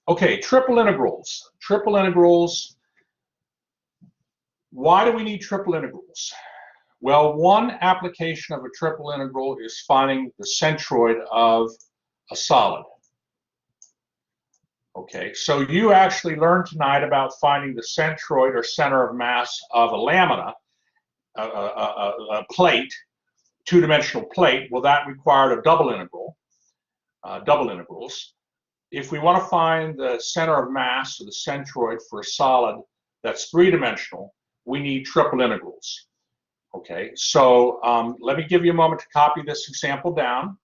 Okay, triple integrals. Triple integrals. Why do we need triple integrals? Well, one application of a triple integral is finding the centroid of a solid. Okay, so you actually learned tonight about finding the centroid or center of mass of a lamina, a plate, two-dimensional plate. Well, that required a double integral, double integrals. If we want to find the center of mass or the centroid for a solid that's three-dimensional, we need triple integrals. Okay, so let me give you a moment to copy this example down.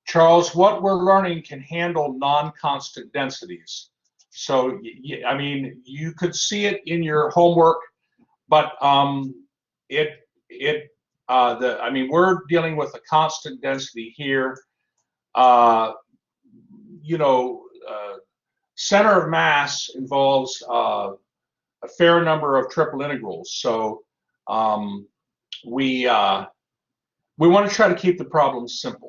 Charles, what we're learning can handle non-constant densities. So, I mean, you could see it in your homework, but I mean, we're dealing with a constant density here. You know, center of mass involves a fair number of triple integrals. So we want to try to keep the problem simple.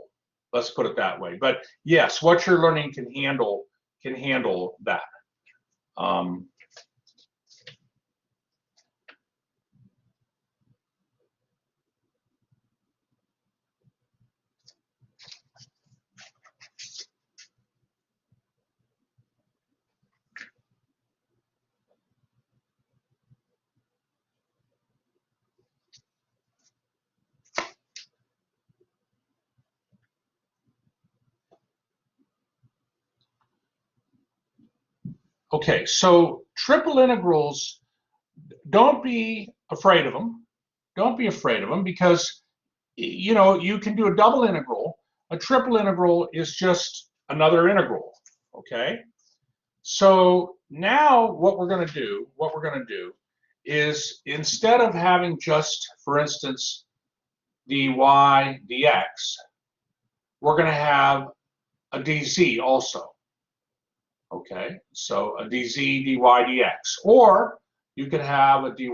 Let's put it that way. But yes, what you're learning can handle that. Okay, so triple integrals, don't be afraid of them. Don't be afraid of them because, you know, you can do a double integral. A triple integral is just another integral, okay? So now what we're going to do is instead of having just, for instance, dy dx, we're going to have a dz also. Okay, so a dz dy dx, or you could have a dy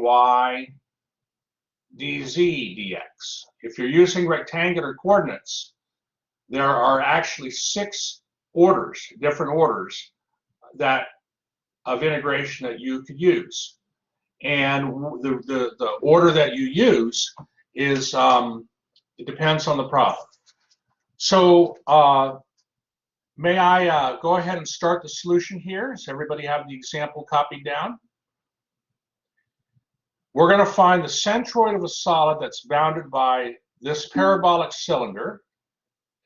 dz dx. If you're using rectangular coordinates, there are actually 6 orders, different orders of integration that you could use. And the order that you use is, it depends on the problem. So may I go ahead and start the solution here? Does everybody have the example copied down? We're going to find the centroid of a solid that's bounded by this parabolic cylinder,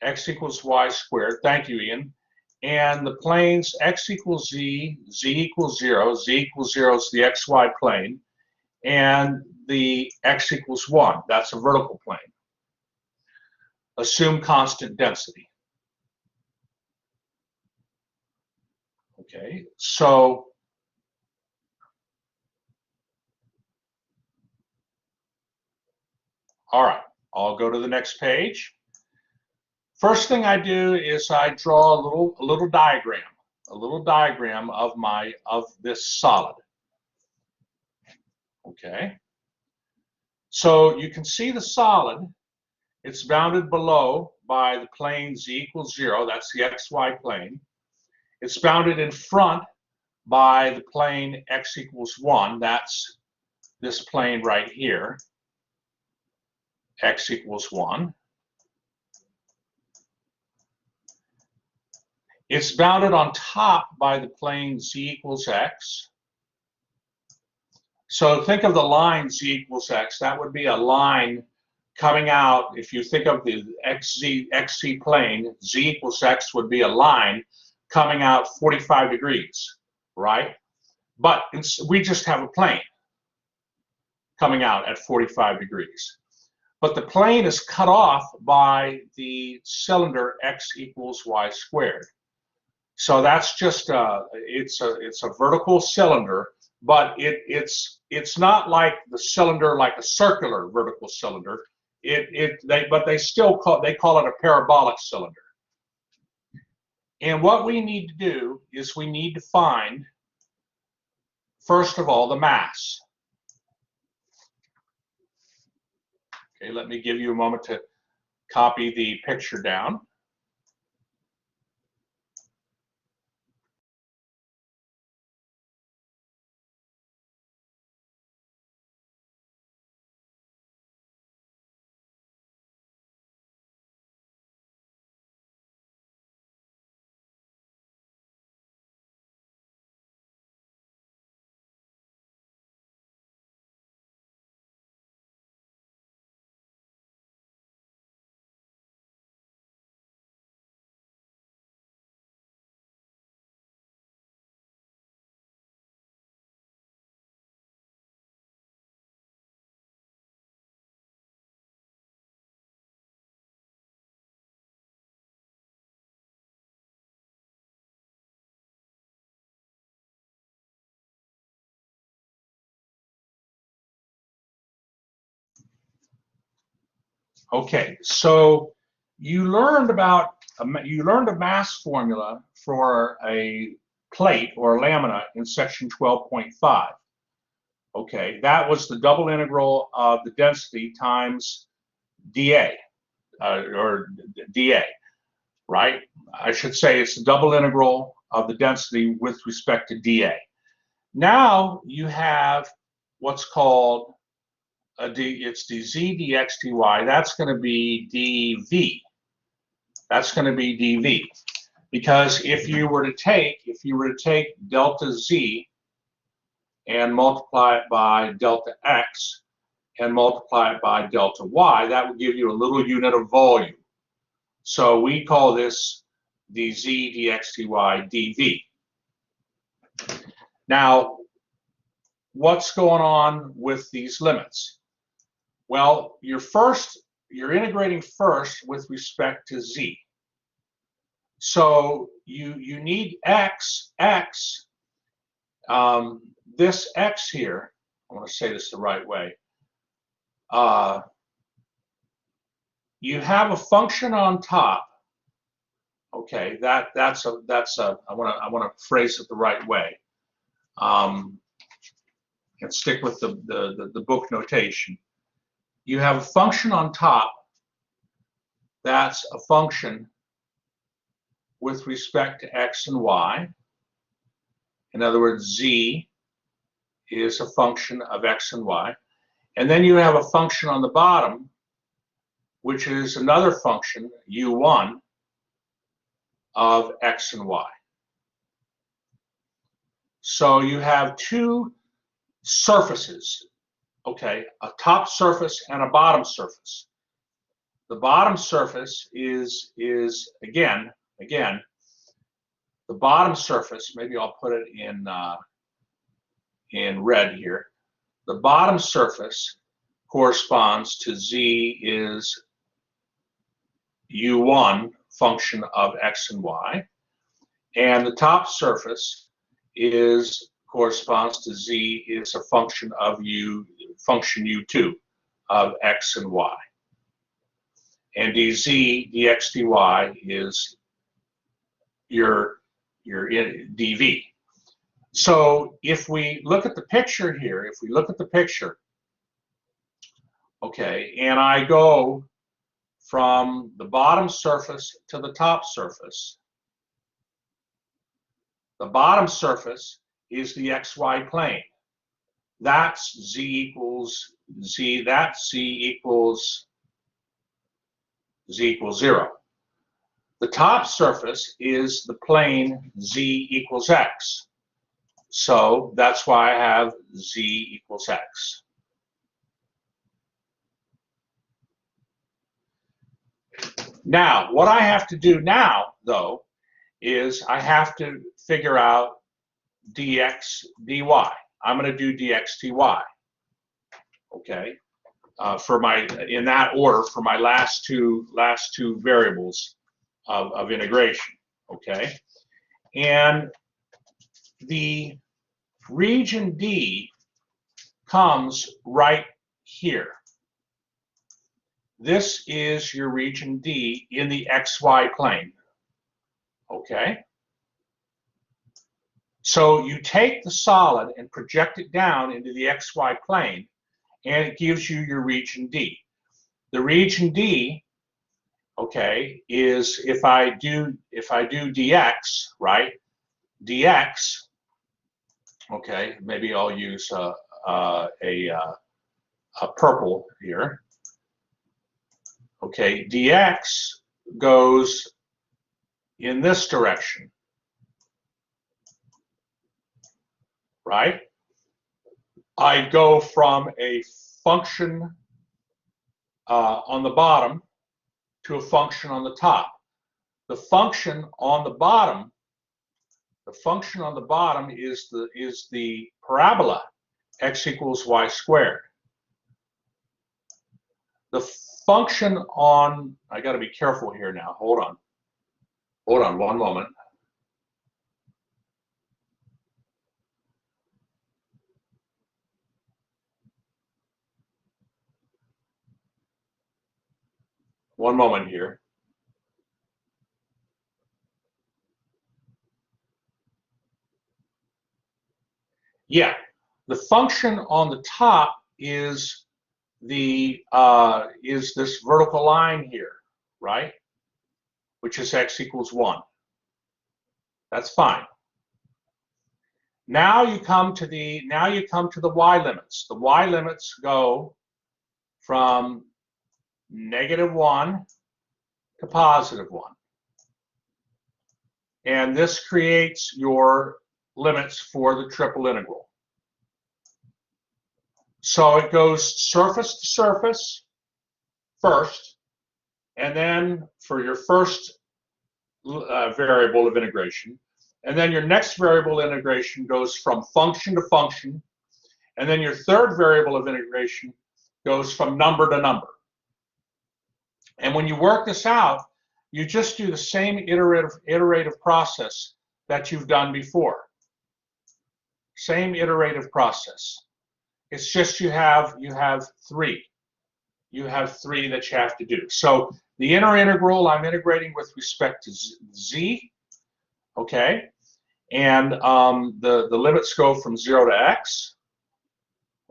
x equals y squared. Thank you, Ian. And the planes x equals z, z equals 0, z equals 0 is the xy plane, and the x equals 1. That's a vertical plane. Assume constant density. Okay, so all right, I'll go to the next page. First thing I do is I draw a little diagram of this solid. Okay, so you can see the solid. It's bounded below by the plane z equals 0. That's the xy plane. It's bounded in front by the plane x equals 1. That's this plane right here, x equals 1. It's bounded on top by the plane z equals x. So think of the line z equals x. That would be a line coming out. If you think of the xz plane, z equals x would be a line coming out 45 degrees, right? But we just have a plane coming out at 45 degrees. but the plane is cut off by the cylinder x equals y squared. So that's just it's a vertical cylinder, but it's not like the cylinder, like a circular vertical cylinder. But they still call it a parabolic cylinder. And what we need to do is we need to find, first of all, the mass. Okay, let me give you a moment to copy the picture down. Okay, so you learned a mass formula for a plate or a lamina in section 12.5. Okay, that was the double integral of the density times dA, or dA, right? I should say it's the double integral of the density with respect to dA. Now you have what's called it's dz dx dy. That's going to be dv. That's going to be dv, because if you were to take delta z and multiply it by delta x and multiply it by delta y, that would give you a little unit of volume. So we call this dz dx dy dv. Now, what's going on with these limits? Well, you're integrating first with respect to z. So you need x, this x here, I want to say this the right way. You have a function on top. Okay, that's a I want to phrase it the right way. And stick with the book notation. You have a function on top that's a function with respect to x and y. In other words, z is a function of x and y. And then you have a function on the bottom, which is another function, u1, of x and y. So you have two surfaces, okay, a top surface and a bottom surface. The bottom surface is again, the bottom surface, maybe I'll put it in red here. The bottom surface corresponds to z is u1 function of x and y, and the top surface corresponds to z is a function of function u2 of x and y, and dz dx dy is your dv. So if we look at the picture here, okay, and I go from the bottom surface to the top surface, the bottom surface is the xy plane. That's z equals z, that's z equals 0. The top surface is the plane z equals x. So that's why I have z equals x. Now, what I have to do now, though, is I have to figure out dx dy. I'm going to do dx dy. Okay. in that order for my last two variables of integration. Okay, and the region D comes right here. This is your region D in the XY plane. Okay? So you take the solid and project it down into the XY plane, and it gives you your region D. The region D, okay, is if I do dx, right? Dx, okay, maybe I'll use a purple here. Okay, dx goes in this direction, right? I go from a function on the bottom to a function on the top. The function on the bottom is the parabola x equals y squared. The function on, I got to be careful here now. Hold on one moment. One moment here. Yeah, the function on the top is this vertical line here, right? Which is x equals 1. That's fine. Now you come to the y limits. The y limits go from -1 to +1. And this creates your limits for the triple integral. So it goes surface to surface first, and then for your first variable of integration, and then your next variable integration goes from function to function, and then your third variable of integration goes from number to number. And when you work this out, you just do the same iterative process that you've done before. Same iterative process. It's just you have three. You have three that you have to do. So the inner integral I'm integrating with respect to z, okay, and the limits go from 0 to x.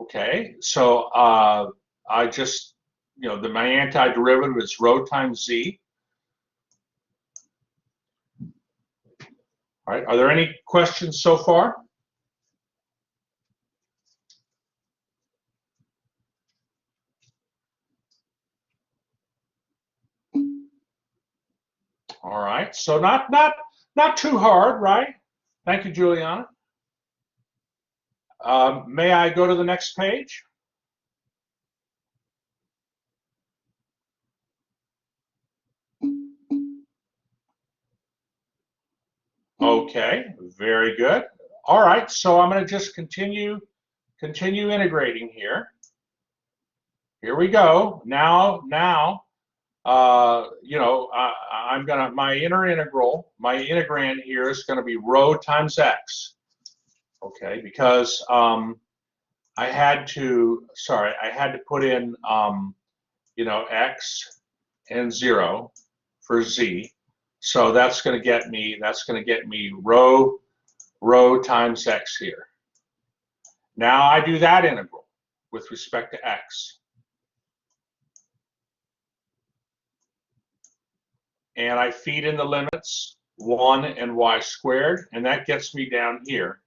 Okay, so I just, my antiderivative is rho times z. All right, are there any questions so far? All right, so not too hard, right? Thank you, Juliana. May I go to the next page? Okay, very good. All right, so I'm going to just continue integrating here. Here we go. Now, I'm gonna, my my integrand here is going to be rho times x. Okay, because I had to put in x and 0 for z. So that's going to get me rho times x here. Now I do that integral with respect to x. And I feed in the limits 1 and y squared, and that gets me down here.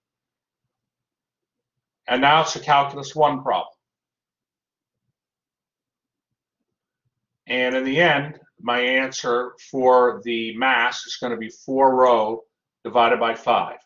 And now it's a calculus 1 problem. And in the end, my answer for the mass is going to be 4 rho divided by 5.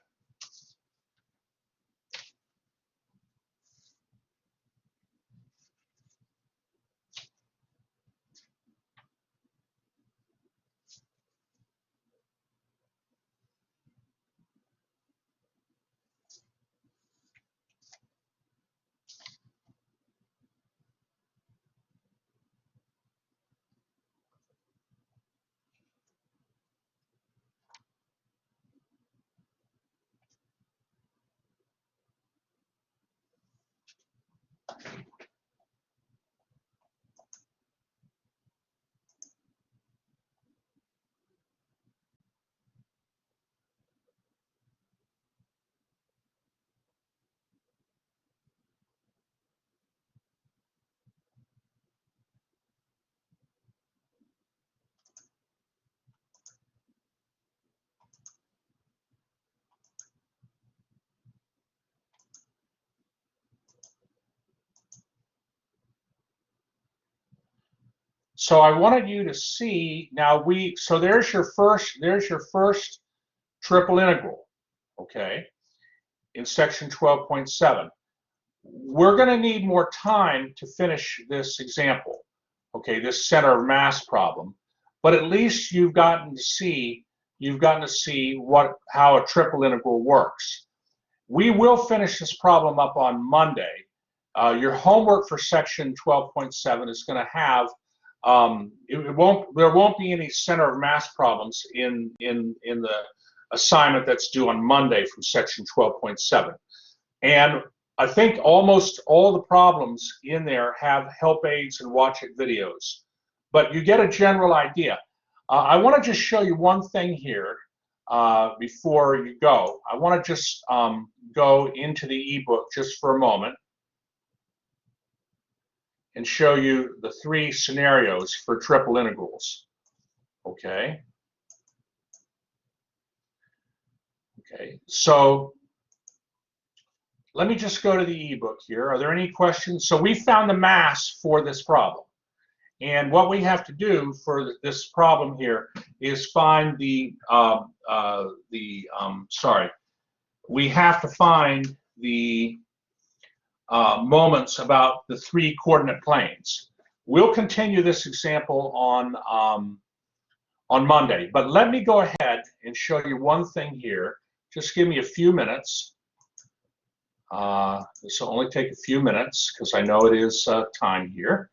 So I wanted you to see now so there's your first triple integral, okay, in section 12.7. We're going to need more time to finish this example, okay, this center of mass problem, but at least you've gotten to see how a triple integral works. We will finish this problem up on Monday. Your homework for section 12.7 is going to have there won't be any center of mass problems in the assignment that's due on Monday from section 12.7. And I think almost all the problems in there have help aids and watch it videos, but you get a general idea. I want to just show you one thing here before you go. I want to just go into the ebook just for a moment and show you the three scenarios for triple integrals. Okay. Okay. So let me just go to the ebook here. Are there any questions? So we found the mass for this problem. And what we have to do for this problem here is find we have to find the moments about the three coordinate planes. We'll continue this example on Monday, but let me go ahead and show you one thing here. Just give me a few minutes. This will only take a few minutes because I know it is time here.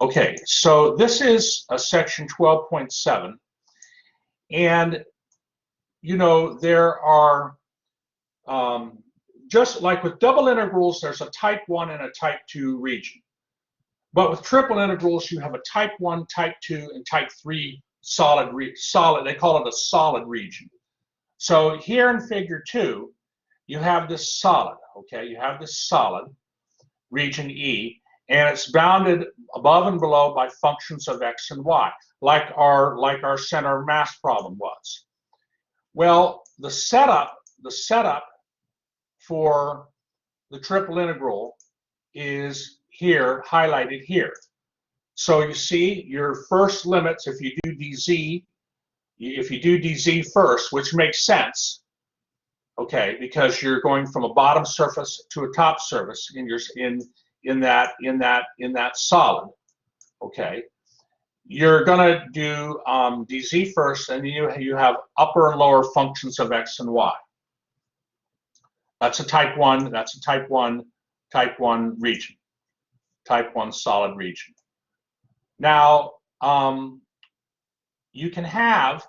Okay, so this is a section 12.7, and you know there are just like with double integrals, there's a type 1 and a type 2 region. But with triple integrals, you have a type 1, type 2, and type 3 solid, they call it a solid region. So here in figure 2, you have this solid, okay? You have this solid, region E, and it's bounded above and below by functions of x and y, like our center of mass problem was. Well, the setup for the triple integral is here, highlighted here. So you see your first limits, if you do dz first, which makes sense, okay, because you're going from a bottom surface to a top surface in that solid, okay. You're gonna do dz first, and you have upper and lower functions of x and y. That's a type 1. That's a type 1 region, type 1 solid region. Now you can have,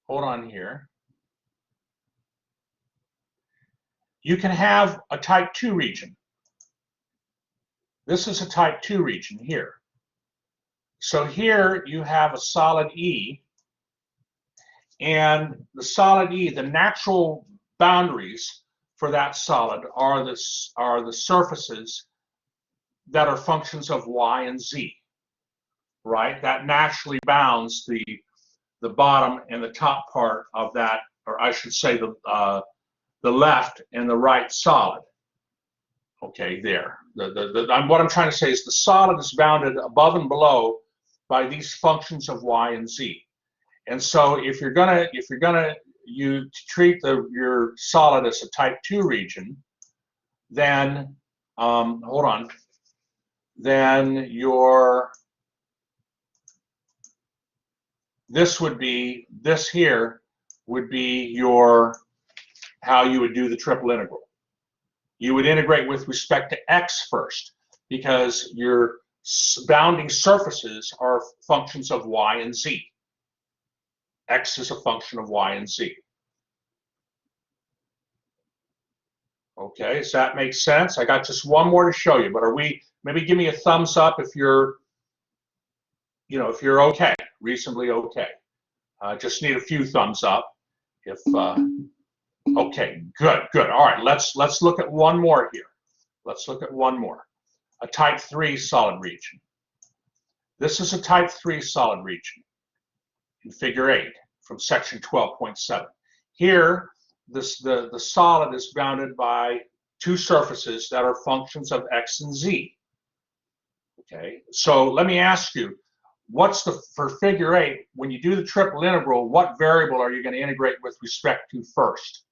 hold on here. You can have a type 2 region. This is a type 2 region here. So here you have a solid E, and the solid E, the natural boundaries for that solid are the surfaces that are functions of y and z, right? That naturally bounds the bottom and the top part of that, or I should say the left and the right solid. Okay, there. What I'm trying to say is the solid is bounded above and below by these functions of y and z. And so if you're gonna treat your solid as a type 2 region, then hold on, then this here would be your how you would do the triple integral. You would integrate with respect to x first, because your bounding surfaces are functions of y and z. X is a function of y and z. Okay, does that make sense? I got just one more to show you, but maybe give me a thumbs up if you're, if you're okay, reasonably okay. Just need a few thumbs up. Okay, good. All right, let's look at one more here. Let's look at one more. A type 3 solid region. This is a type 3 solid region in figure 8 from section 12.7. Here, the solid is bounded by two surfaces that are functions of x and z. Okay, so let me ask you, for figure 8, when you do the triple integral, what variable are you going to integrate with respect to first?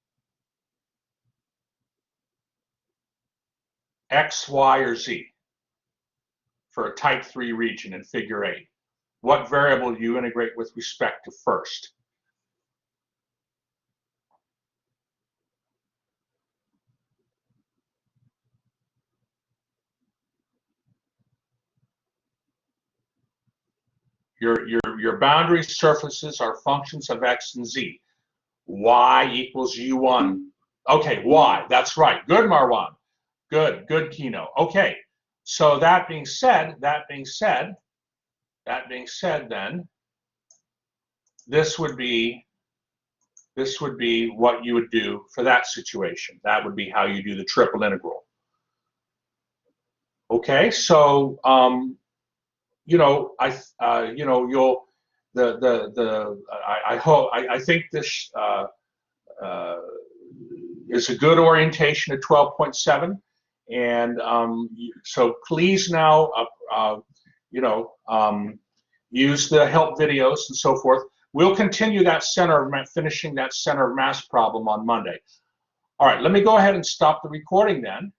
X, Y, or Z for a type 3 region in figure 8. What variable do you integrate with respect to first? Your boundary surfaces are functions of X and Z. Y equals U1. Okay, Y, that's right. Good, Marwan. Good, Kino. Okay, so that being said, then, this would be what you would do for that situation. That would be how you do the triple integral. Okay, so I think this is a good orientation at 12.7, and so please now use the help videos and so forth. We'll continue that finishing that center of mass problem on Monday. All right, let me go ahead and stop the recording then.